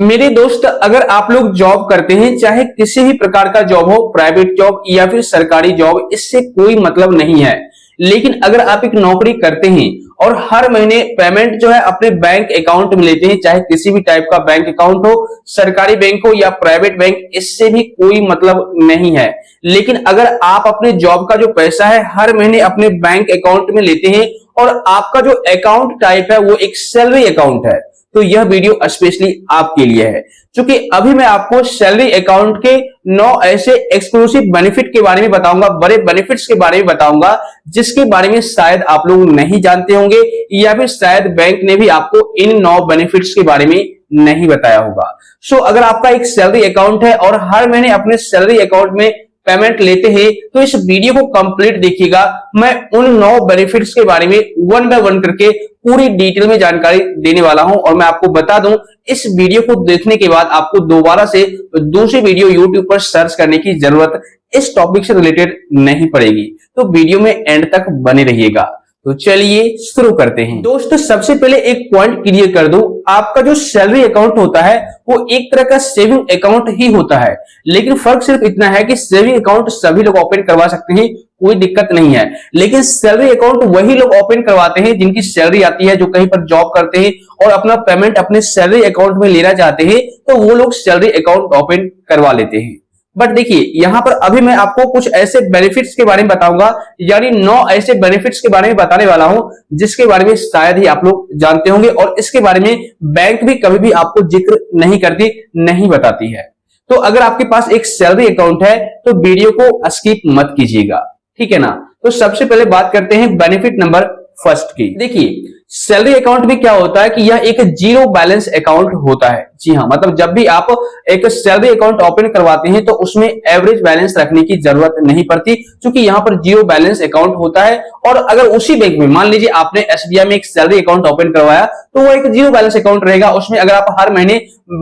मेरे दोस्त, अगर आप लोग जॉब करते हैं, चाहे किसी भी प्रकार का जॉब हो, प्राइवेट जॉब या फिर सरकारी जॉब, इससे कोई मतलब नहीं है। लेकिन अगर आप एक नौकरी करते हैं और हर महीने पेमेंट जो है अपने बैंक अकाउंट में लेते हैं, चाहे किसी भी टाइप का बैंक अकाउंट हो, सरकारी बैंक हो या प्राइवेट बैंक, इससे भी कोई मतलब नहीं है। लेकिन अगर आप अपने जॉब का जो पैसा है हर महीने अपने बैंक अकाउंट में लेते हैं और आपका जो अकाउंट टाइप है वो एक सैलरी अकाउंट है, तो यह वीडियो स्पेशली आपके लिए है। क्योंकि अभी मैं आपको सैलरी अकाउंट के 9 ऐसे एक्सक्लूसिव बेनिफिट के बारे में बताऊंगा, बड़े बेनिफिट्स के बारे में बताऊंगा, जिसके बारे में शायद आप लोग नहीं जानते होंगे या फिर शायद बैंक ने भी आपको इन 9 बेनिफिट्स के बारे में नहीं बताया होगा। सो अगर आपका एक सैलरी अकाउंट है और हर महीने अपने सैलरी अकाउंट में पेमेंट लेते हैं, तो इस वीडियो को कंप्लीट देखिएगा। मैं उन 9 बेनिफिट्स के बारे में वन बाय वन करके पूरी डिटेल में जानकारी देने वाला हूं। और मैं आपको बता दूं, इस वीडियो को देखने के बाद आपको दोबारा से दूसरी वीडियो YouTube पर सर्च करने की जरूरत इस टॉपिक से रिलेटेड नहीं पड़ेगी। तो वीडियो में एंड तक बने रहिएगा। तो चलिए शुरू करते हैं। दोस्तों, सबसे पहले एक पॉइंट क्लियर कर दूं, आपका जो सैलरी अकाउंट होता है वो एक तरह का सेविंग अकाउंट ही होता है। लेकिन फर्क सिर्फ इतना है कि सेविंग अकाउंट सभी लोग ओपन करवा सकते हैं, कोई दिक्कत नहीं है। लेकिन सैलरी अकाउंट वही लोग ओपन करवाते हैं जिनकी सैलरी आती है, जो कहीं पर जॉब करते हैं और अपना पेमेंट अपने सैलरी अकाउंट में लेना चाहते हैं, तो वो लोग सैलरी अकाउंट ओपन करवा लेते हैं। बट देखिए, यहां पर अभी मैं आपको कुछ ऐसे बेनिफिट्स के बारे में बताऊंगा, यानी 9 ऐसे बेनिफिट्स के बारे में बताने वाला हूं जिसके बारे में शायद ही आप लोग जानते होंगे और इसके बारे में बैंक भी कभी भी आपको जिक्र नहीं करती, नहीं बताती है। तो अगर आपके पास एक सैलरी अकाउंट है तो वीडियो को स्किप मत कीजिएगा, ठीक है ना। तो सबसे पहले बात करते हैं बेनिफिट नंबर फर्स्ट की। देखिए, सैलरी अकाउंट में क्या होता है कि यह एक जीरो बैलेंस अकाउंट होता है। जी हाँ, मतलब जब भी आप एक सैलरी अकाउंट ओपन करवाते हैं तो उसमें एवरेज बैलेंस रखने की जरूरत नहीं पड़ती, क्योंकि यहाँ पर जीरो बैलेंस अकाउंट होता है। और अगर उसी बैंक में मान लीजिए आपने एसबीआई में एक सैलरी अकाउंट ओपन करवाया, तो वो एक जीरो बैलेंस अकाउंट रहेगा। उसमें अगर आप हर महीने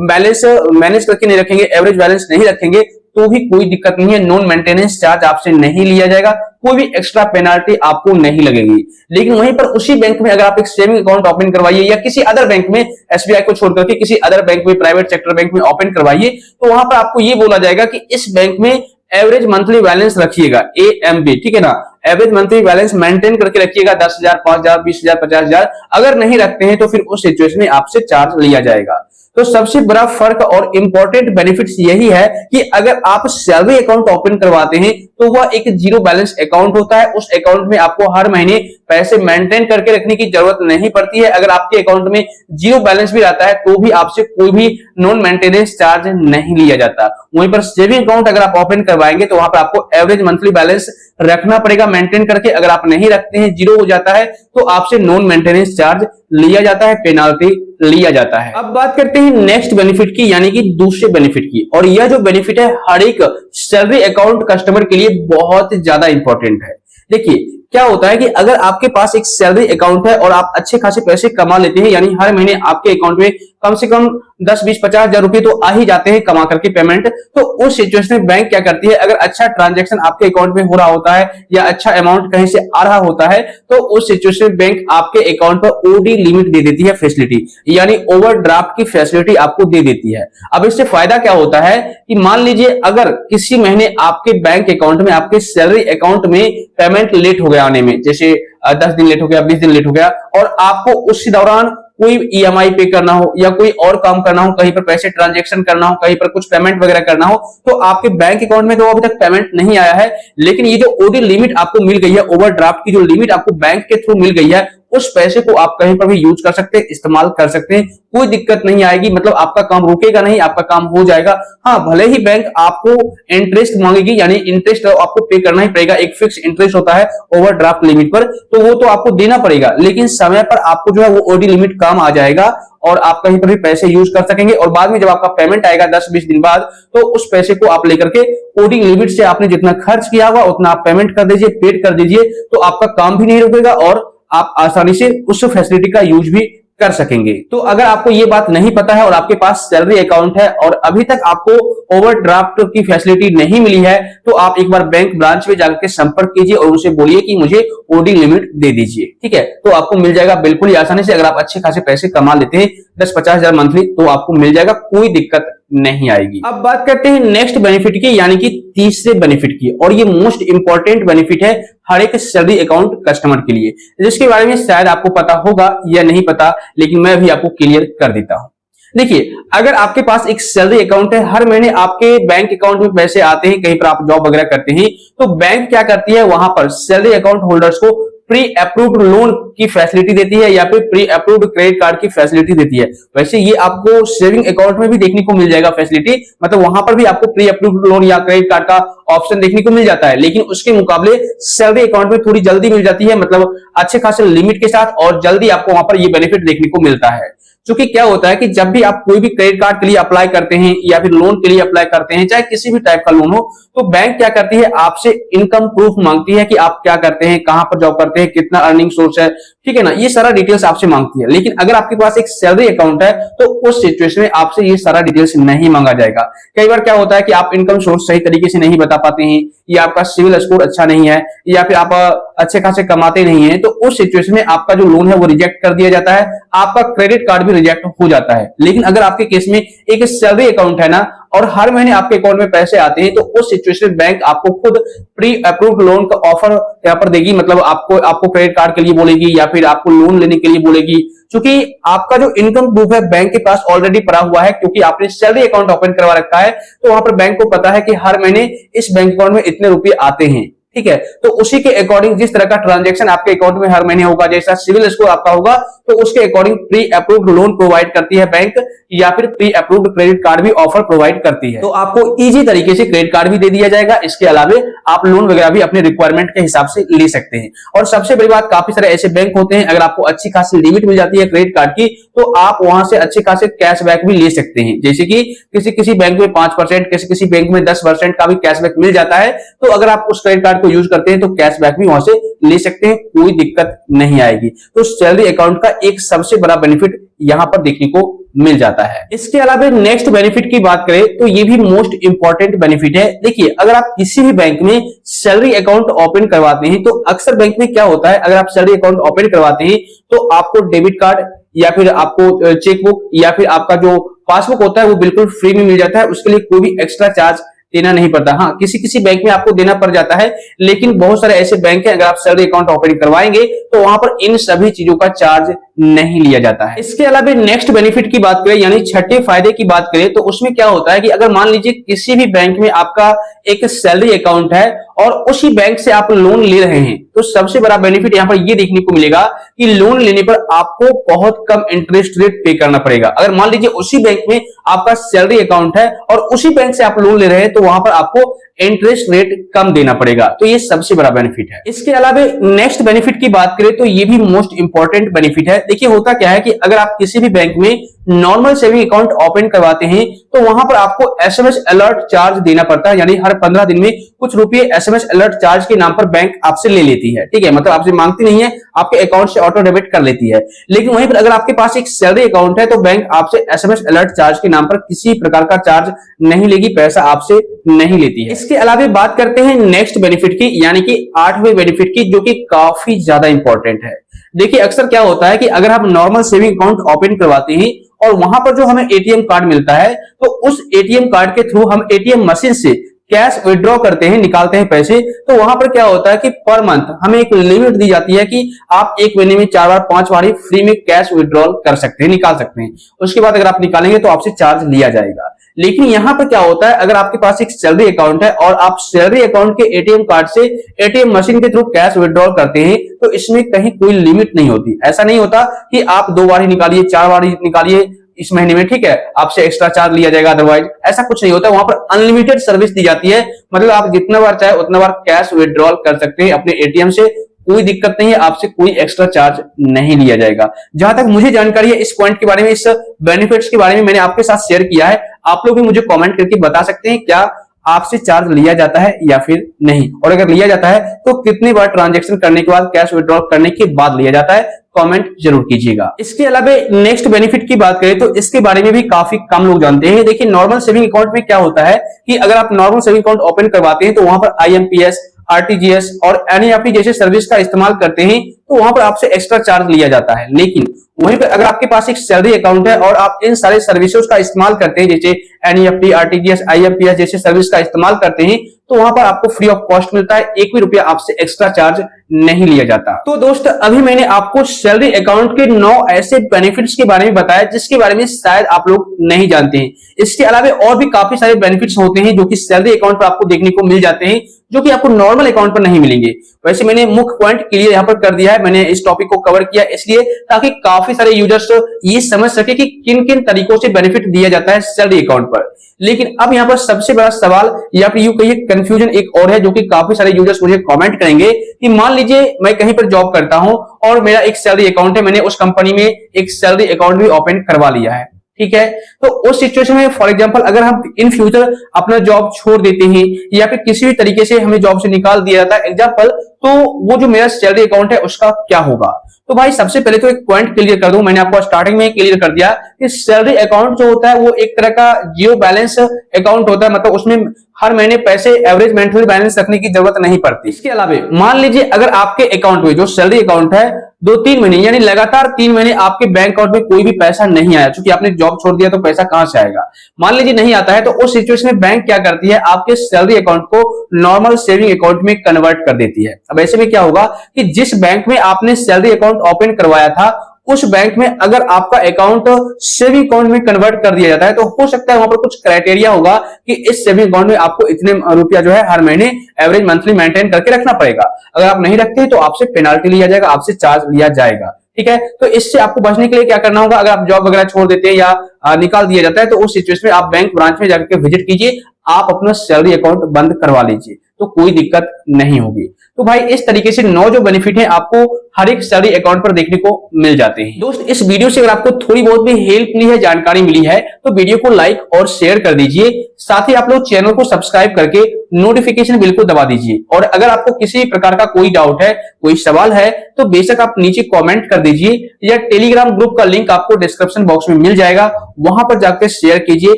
बैलेंस मैनेज करके नहीं रखेंगे, एवरेज बैलेंस नहीं रखेंगे, तो भी कोई दिक्कत नहीं है। नॉन मेंटेनेंस चार्ज आपसे नहीं लिया जाएगा, कोई भी एक्स्ट्रा पेनाल्टी आपको नहीं लगेगी। लेकिन वहीं पर उसी बैंक में अगर आप एक सेविंग अकाउंट ओपन करवाइए या किसी अदर बैंक में, एसबीआई को छोड़कर के किसी अदर बैंक में, प्राइवेट सेक्टर बैंक में ओपन करवाइए, तो वहां पर आपको ये बोला जाएगा कि इस बैंक में एवरेज मंथली बैलेंस रखिएगा, एएमबी, ठीक है ना। एवरेज मंथली बैलेंस मेंटेन करके रखिएगा, 10,000, 5,000, 20,000, 50,000। अगर नहीं रखते हैं तो फिर उस सिचुएशन में आपसे चार्ज लिया जाएगा। तो सबसे बड़ा फर्क और इंपॉर्टेंट बेनिफिट्स यही है कि अगर आप सैलरी अकाउंट ओपन करवाते हैं तो वह एक जीरो बैलेंस अकाउंट होता है। उस अकाउंट में आपको हर महीने पैसे मेंटेन करके रखने की जरूरत नहीं पड़ती है। अगर आपके अकाउंट में जीरो बैलेंस भी रहता है तो भी आपसे कोई भी नॉन मेंटेनेंस चार्ज नहीं लिया जाता। वहीं पर सेविंग अकाउंट अगर आप ओपन करवाएंगे तो वहां पर आपको एवरेज मंथली बैलेंस रखना पड़ेगा मेंटेन करके। अगर आप नहीं रखते हैं, जीरो हो जाता है, तो आपसे नॉन मेंटेनेंस चार्ज लिया जाता है, पेनाल्टी लिया जाता है। अब बात करते हैं नेक्स्ट बेनिफिट की, यानी कि दूसरे बेनिफिट की। और यह जो बेनिफिट है हर एक सैलरी अकाउंट कस्टमर के लिए बहुत ज्यादा इंपॉर्टेंट है। देखिए, क्या होता है कि अगर आपके पास एक सैलरी अकाउंट है और आप अच्छे खासे पैसे कमा लेते हैं, यानी हर महीने आपके अकाउंट में कम से कम 10, 20, 50,000 रुपए तो आ ही जाते हैं कमा करके पेमेंट, तो उस सिचुएशन में बैंक क्या करती है, अगर अच्छा ट्रांजैक्शन आपके अकाउंट में हो रहा होता है या अच्छा अमाउंट कहीं से आ रहा होता है, तो उस सिचुएशन में बैंक आपके अकाउंट पर ओडी लिमिट दे देती है, फैसिलिटी, यानी ओवरड्राफ्ट की फैसिलिटी आपको दे देती है। अब इससे फायदा क्या होता है कि मान लीजिए अगर किसी महीने आपके बैंक अकाउंट में, आपके सैलरी अकाउंट में पेमेंट लेट हो गया आने में, जैसे 10 दिन लेट हो गया, 20 दिन लेट हो गया, और आपको उसी दौरान कोई ईएमआई पे करना हो या कोई और काम करना हो, कहीं पर पैसे ट्रांजैक्शन करना हो, कहीं पर कुछ पेमेंट वगैरह करना हो, तो आपके बैंक अकाउंट में तो अभी तक पेमेंट नहीं आया है, लेकिन ये जो ओडी लिमिट आपको मिल गई है, ओवरड्राफ्ट की जो लिमिट आपको बैंक के थ्रू मिल गई है, उस पैसे को आप कहीं पर भी यूज कर सकते हैं, इस्तेमाल कर सकते हैं, कोई दिक्कत नहीं आएगी। मतलब आपका काम रुकेगा नहीं, आपका काम हो जाएगा। हाँ, भले ही बैंक आपको इंटरेस्ट मांगेगी, यानी इंटरेस्ट आपको पे करना ही पड़ेगा, एक फिक्स इंटरेस्ट होता है ओवरड्राफ्ट लिमिट पर, तो वो तो आपको देना पड़ेगा, लेकिन समय पर आपको जो है वो ओडी लिमिट काम आ जाएगा और आप कहीं पर भी पैसे यूज कर सकेंगे। और बाद में जब आपका पेमेंट आएगा 10-20 दिन बाद, तो उस पैसे को आप लेकर के ओडी लिमिट से आपने जितना खर्च किया होगा उतना आप पेमेंट कर दीजिए, पेड कर दीजिए, तो आपका काम भी नहीं रुकेगा और आप आसानी से उस फैसिलिटी का यूज भी कर सकेंगे। तो अगर आपको ये बात नहीं पता है और आपके पास सैलरी अकाउंट है और अभी तक आपको ओवरड्राफ्ट की फैसिलिटी नहीं मिली है, तो आप एक बार बैंक ब्रांच में जाकर के संपर्क कीजिए और उनसे बोलिए कि मुझे ओडी लिमिट दे दीजिए, ठीक है। तो आपको मिल जाएगा बिल्कुल ही आसानी से, अगर आप अच्छे खासे पैसे कमा लेते हैं 10-50 हजार मंथली तो आपको मिल जाएगा, कोई दिक्कत नहीं आएगी। अब बात करते हैं नेक्स्ट बेनिफिट की, यानी कि तीसरे बेनिफिट की, और ये मोस्ट इंपॉर्टेंट बेनिफिट है हर एक सैलरी अकाउंट कस्टमर के लिए, जिसके बारे में शायद आपको पता होगा या नहीं पता, लेकिन मैं भी आपको क्लियर कर देता हूं। देखिए, अगर आपके पास एक सैलरी अकाउंट है, हर महीने आपके बैंक अकाउंट में पैसे आते हैं, कहीं पर आप जॉब वगैरह करते हैं, तो बैंक क्या करती है, वहां पर सैलरी अकाउंट होल्डर्स को प्री अप्रूव्ड लोन की फैसिलिटी देती है या फिर प्री अप्रूव्ड क्रेडिट कार्ड की फैसिलिटी देती है। वैसे ये आपको सेविंग अकाउंट में भी देखने को मिल जाएगा फैसिलिटी, मतलब वहां पर भी आपको प्री अप्रूव्ड लोन या क्रेडिट कार्ड का ऑप्शन देखने को मिल जाता है, लेकिन उसके मुकाबले सैलरी अकाउंट में थोड़ी जल्दी मिल जाती है, मतलब अच्छे खासे लिमिट के साथ, और जल्दी आपको वहां पर ये बेनिफिट देखने को मिलता है। क्योंकि क्या होता है कि जब भी आप कोई भी क्रेडिट कार्ड के लिए अप्लाई करते हैं या फिर लोन के लिए अप्लाई करते हैं, चाहे किसी भी टाइप का लोन हो, तो बैंक क्या करती है, आपसे इनकम प्रूफ मांगती है कि आप क्या करते हैं, कहां पर जॉब करते हैं, कितना अर्निंग सोर्स है, ठीक है ना, ये सारा डिटेल्स आपसे मांगती है। लेकिन अगर आपके पास एक सैलरी अकाउंट है तो उस सिचुएशन में आपसे ये सारा डिटेल्स नहीं मांगा जाएगा। कई बार क्या होता है कि आप इनकम सोर्स सही तरीके से नहीं बता पाते हैं, या आपका सिविल स्कोर अच्छा नहीं है, या फिर आप अच्छे खासे कमाते नहीं है, तो उस सिचुएशन में आपका जो लोन है वो रिजेक्ट कर दिया जाता है, आपका क्रेडिट कार्ड भी रिजेक्ट हो जाता है। लेकिन अगर आपके केस में एक सैलरी अकाउंट है ना, और हर महीने आपके अकाउंट में पैसे आते हैं, तो उस सिचुएशन में बैंक आपको खुद प्री अप्रूव्ड लोन का ऑफर यहाँ पर देगी, मतलब आपको क्रेडिट कार्ड के लिए बोलेगी या फिर आपको लोन लेने के लिए बोलेगी, क्योंकि आपका जो इनकम प्रूफ है बैंक के पास ऑलरेडी पड़ा हुआ है, क्योंकि आपने सैलरी अकाउंट ओपन करवा रखा है, तो वहां पर बैंक को पता है कि हर महीने इस बैंक अकाउंट में इतने रुपए आते हैं, ठीक है। तो उसी के अकॉर्डिंग जिस तरह का ट्रांजैक्शन आपके अकाउंट में हर महीने होगा, जैसा सिविल स्कोर आपका होगा, तो उसके according pre approved loan provide करती है बैंक, या फिर प्री अप्रूव्ड क्रेडिट कार्ड भी ऑफर प्रोवाइड करती है। तो आपको इजी तरीके से क्रेडिट कार्ड भी दे दिया जाएगा, इसके अलावा आप लोन वगैरह भी अपने रिक्वायरमेंट के हिसाब से ले सकते हैं। और सबसे बड़ी बात, काफी सारे ऐसे बैंक होते हैं, अगर आपको अच्छी खासी लिमिट मिल जाती है क्रेडिट कार्ड की, तो आप वहां से अच्छे खासे कैशबैक भी ले सकते हैं। जैसे कि किसी बैंक में 5%, किसी बैंक में 10% का भी कैशबैक मिल जाता है, तो अगर आप उस क्रेडिट कार्ड को यूज करते हैं तो कैशबैक भी वहां से ले सकते हैं, कोई दिक्कत नहीं आएगी। तो सैलरी अकाउंट का एक सबसे बड़ा बेनिफिट यहां पर देखने को मिल जाता है। इसके अलावा नेक्स्ट बेनिफिट की बात करें तो ये भी मोस्ट इंपॉर्टेंट बेनिफिट है। देखिए, अगर आप किसी भी बैंक में सैलरी अकाउंट ओपन करवाते हैं, तो अक्सर बैंक में क्या होता है, अगर आप सैलरी अकाउंट ओपन करवाते हैं तो आपको डेबिट कार्ड या फिर आपको चेकबुक या फिर आपका जो पासबुक होता है वो बिल्कुल फ्री में मिल जाता है, उसके लिए कोई भी एक्स्ट्रा चार्ज देना नहीं पड़ता। हाँ, किसी बैंक में आपको देना पड़ जाता है, लेकिन बहुत सारे ऐसे बैंक हैं, अगर आप सैलरी अकाउंट ओपन करवाएंगे तो वहां पर इन सभी चीजों का चार्ज नहीं लिया जाता है। इसके अलावा नेक्स्ट बेनिफिट की बात करें, यानी छठे फायदे की बात करें, तो उसमें क्या होता है कि अगर मान लीजिए किसी भी बैंक में आपका एक सैलरी अकाउंट है और उसी बैंक से आप लोन ले रहे हैं, तो सबसे बड़ा बेनिफिट यहाँ पर ये देखने को मिलेगा कि लोन लेने पर आपको बहुत कम इंटरेस्ट रेट पे करना पड़ेगा। अगर मान लीजिए उसी बैंक में आपका सैलरी अकाउंट है और उसी बैंक से आप लोन ले रहे हैं, तो वहां पर आपको इंटरेस्ट रेट कम देना पड़ेगा, तो ये सबसे बड़ा बेनिफिट है। इसके अलावा नेक्स्ट बेनिफिट की बात करें तो ये भी मोस्ट इंपॉर्टेंट बेनिफिट है। देखिए, होता क्या है कि अगर आप किसी भी बैंक में नॉर्मल सेविंग अकाउंट ओपन करवाते हैं, तो वहां पर आपको एसएमएस अलर्ट चार्ज देना पड़ता है, यानी हर 15 दिन में कुछ रुपए एसएमएस अलर्ट चार्ज के नाम पर बैंक आपसे ले लेती है, ठीक है, मतलब आपसे मांगती नहीं है, आपके अकाउंट से ऑटो डेबिट कर लेती है। लेकिन वहीं पर अगर आपके पास एक सैलरी अकाउंट है, तो बैंक आपसे एसएमएस अलर्ट चार्ज के नाम पर किसी प्रकार का चार्ज नहीं लेगी, पैसा आपसे नहीं लेती है। इसके अलावा बात करते हैं नेक्स्ट बेनिफिट की, यानी कि 8वें बेनिफिट की, जो कि काफी ज्यादा इंपॉर्टेंट है। देखिए, अक्सर क्या होता है कि अगर आप नॉर्मल सेविंग अकाउंट ओपन करवाते हैं और वहां पर जो हमें एटीएम कार्ड मिलता है, तो उस एटीएम कार्ड के थ्रू हम एटीएम मशीन से कैश विड्रॉ करते हैं, निकालते हैं पैसे, तो वहां पर क्या होता है कि पर मंथ हमें एक लिमिट दी जाती है कि आप एक महीने में 4 बार 5 बार ही फ्री में कैश विड्रॉल कर सकते हैं, निकाल सकते हैं। उसके बाद अगर आप निकालेंगे तो आपसे चार्ज लिया जाएगा। लेकिन यहां पर क्या होता है, अगर आपके पास एक सैलरी अकाउंट है और आप सैलरी अकाउंट के एटीएम कार्ड से एटीएम मशीन के थ्रू कैश विड्रॉल करते हैं, तो इसमें कहीं कोई लिमिट नहीं होती। ऐसा नहीं होता कि आप 2 बार ही निकालिए, 4 बार ही निकालिए इस महीने में, ठीक है, आपसे एक्स्ट्रा चार्ज लिया जाएगा, अदरवाइज ऐसा कुछ नहीं होता। वहां पर अनलिमिटेड सर्विस दी जाती है, मतलब आप जितना बार चाहे उतना बार कैश विड्रॉल कर सकते हैं अपने एटीएम से, कोई दिक्कत नहीं है, आपसे कोई एक्स्ट्रा चार्ज नहीं लिया जाएगा। जहां तक मुझे जानकारी है इस पॉइंट के बारे में, इस बेनिफिट्स के बारे में मैंने आपके साथ शेयर किया है। आप लोग भी मुझे कमेंट करके बता सकते हैं क्या आपसे चार्ज लिया जाता है या फिर नहीं, और अगर लिया जाता है तो कितनी बार ट्रांजैक्शन करने के बाद, कैश विड्रॉल करने के बाद लिया जाता है, कमेंट जरूर कीजिएगा। इसके अलावा नेक्स्ट बेनिफिट की बात करें तो इसके बारे में भी काफी कम लोग जानते हैं। देखिए, नॉर्मल सेविंग अकाउंट में क्या होता है कि अगर आप नॉर्मल सेविंग अकाउंट ओपन करवाते हैं तो वहां पर आईएमपीएस, आरटीजीएस और एनईएफटी जैसे सर्विस का इस्तेमाल करते हैं, तो वहां पर आपसे एक्स्ट्रा चार्ज लिया जाता है। लेकिन वहीं पर अगर आपके पास एक सैलरी अकाउंट है और आप इन सारे सर्विसेज का इस्तेमाल करते हैं, जैसे एनईएफटी, आरटीजीएस, आईएमपीएस जैसे सर्विस का इस्तेमाल करते हैं, तो वहां पर आपको फ्री ऑफ कॉस्ट मिलता है, एक भी रुपया आपसे एक्स्ट्रा चार्ज नहीं लिया जाता। तो दोस्त, अभी मैंने आपको सैलरी अकाउंट के 9 ऐसे बेनिफिट्स के बारे में बताया जिसके बारे में शायद आप लोग नहीं जानते हैं। इसके अलावा और भी काफी सारे बेनिफिट्स होते हैं जो कि सैलरी अकाउंट पर आपको देखने को मिल जाते हैं, जो कि आपको नॉर्मल अकाउंट पर नहीं मिलेंगे। वैसे मैंने मुख्य पॉइंट क्लियर यहाँ पर कर दिया है, मैंने इस टॉपिक को कवर किया इसलिए ताकि काफी सारे यूजर्स ये समझ सके कि किन किन तरीकों से बेनिफिट दिया जाता है सैलरी अकाउंट पर। लेकिन अब यहाँ पर सबसे बड़ा सवाल या फिर यूं कहिए कंफ्यूजन एक और है, जो कि काफी सारे यूजर्स मुझे कमेंट करेंगे कि मान लीजिए मैं कहीं पर जॉब करता हूं और मेरा एक सैलरी अकाउंट है, मैंने उस कंपनी में एक सैलरी अकाउंट भी ओपन करवा लिया है, ठीक है। तो उस सिचुएशन में फॉर एग्जांपल अगर हम इन फ्यूचर अपना जॉब छोड़ देते हैं या फिर किसी भी तरीके से हमें जॉब से निकाल दिया जाता है एग्जांपल, तो वो जो मेरा सैलरी अकाउंट है उसका क्या होगा। तो भाई सबसे पहले तो एक पॉइंट क्लियर कर दूं, मैंने आपको स्टार्टिंग में क्लियर कर दिया कि सैलरी अकाउंट जो होता है वो एक तरह का जीरो बैलेंस अकाउंट होता है, मतलब उसमें हर महीने पैसे एवरेज मंथली बैलेंस रखने की जरूरत नहीं पड़ती। इसके अलावा मान लीजिए अगर आपके अकाउंट में जो सैलरी अकाउंट है 2-3 महीने यानी लगातार 3 महीने आपके बैंक अकाउंट में कोई भी पैसा नहीं आया, क्योंकि आपने जॉब छोड़ दिया तो पैसा कहां से आएगा। मान लीजिए नहीं आता है, तो उस सिचुएशन में बैंक क्या करती है, आपके सैलरी अकाउंट को नॉर्मल सेविंग अकाउंट में कन्वर्ट कर देती है। अब ऐसे में क्या होगा कि जिस बैंक में आपने सैलरी अकाउंट ओपन करवाया था उस बैंक में अगर आपका अकाउंट सेविंग अकाउंट में कन्वर्ट कर दिया जाता है, तो हो सकता है वहां पर कुछ क्राइटेरिया होगा कि इस सेविंग अकाउंट में आपको इतने रुपया जो है हर महीने एवरेज मंथली मेंटेन करके रखना पड़ेगा। अगर आप नहीं रखते तो आपसे पेनाल्टी लिया जाएगा, आपसे चार्ज लिया जाएगा, ठीक है। तो इससे आपको बचने के लिए क्या करना होगा, अगर आप जॉब वगैरह छोड़ देते हैं या निकाल दिया जाता है तो उस सिचुएशन में आप बैंक ब्रांच में जाकर विजिट कीजिए, आप अपना सैलरी अकाउंट बंद करवा लीजिए, तो कोई दिक्कत नहीं होगी। तो भाई इस तरीके से 9 जो बेनिफिट है आपको हर एक सैलरी अकाउंट पर देखने को मिल जाते हैं। दोस्त, इस वीडियो से अगर आपको थोड़ी बहुत भी हेल्प मिली है, जानकारी मिली है, तो वीडियो को लाइक और शेयर कर दीजिए। साथ ही आप लोग चैनल को सब्सक्राइब करके नोटिफिकेशन बिल को दबा दीजिए। और अगर आपको किसी प्रकार का कोई डाउट है, कोई सवाल है, तो बेशक आप नीचे कॉमेंट कर दीजिए या टेलीग्राम ग्रुप का लिंक आपको डिस्क्रिप्शन बॉक्स में मिल जाएगा, वहां पर जाकर शेयर कीजिए।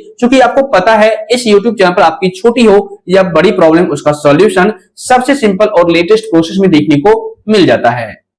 क्योंकि आपको पता है इस यूट्यूब चैनल पर आपकी छोटी हो या बड़ी प्रॉब्लम उसका सॉल्यूशन सबसे सिंपल और लेटेस्ट प्रोसेस में देखने को मिल जाता है।